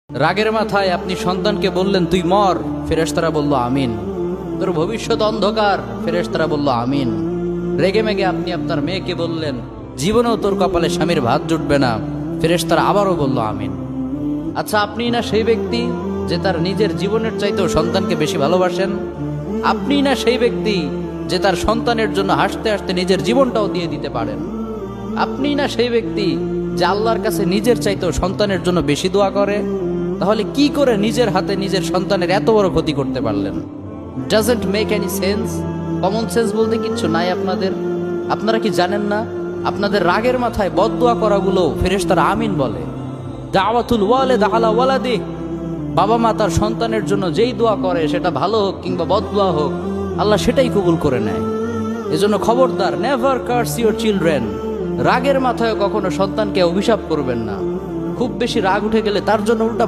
রাগের মাথায় আপনি সন্তানকে বললেন তুই মর, ফেরেশতারা বলল আমিন। তোর ভবিষ্যৎ অন্ধকার, ফেরেশতারা বলল আমিন। রেগে মেগে আপনি আপনার মেয়েকে বললেন জীবনেও তোর কপালে স্বামীর ভাত জুটবে না, ফেরেশতারা আবারও বলল আমিন। আচ্ছা, আপনি না সেই ব্যক্তি যে তার নিজের জীবনের চাইতেও সন্তানকে বেশি ভালোবাসেন? আপনি না সেই ব্যক্তি যে তার সন্তানের জন্য হাসতে হাসতে নিজের জীবনটাও দিয়ে দিতে পারেন? আপনি না সেই ব্যক্তি যে আল্লাহর কাছে নিজের চাইতেও সন্তানের জন্য বেশি দোয়া করে? তাহলে কি করে নিজের হাতে নিজের সন্তানের এত বড় ক্ষতি করতে পারলেন? Doesn't make any sense. Common sense বলতে কিচ্ছু নাই আপনাদের? আপনারা কি জানেন না আপনাদের রাগের মাথায় বদদোয়া করাগুলো ফেরেশতারা আমিন বলে? দাওয়াতুল ওয়ালিদ আলা ওয়ালাদি, বাবা মা তার সন্তানের জন্য যেই দোয়া করে সেটা ভালো হোক কিংবা বদদোয়া হোক, আল্লাহ সেটাই কবুল করে নেয়। এজন্য খবরদার, নেভার কার্স ইউর চিলড্রেন। রাগের মাথায় কখনো সন্তানকে অভিশাপ করবেন না। খুব বেশি রাগ উঠে গেলে তার জন্য উল্টা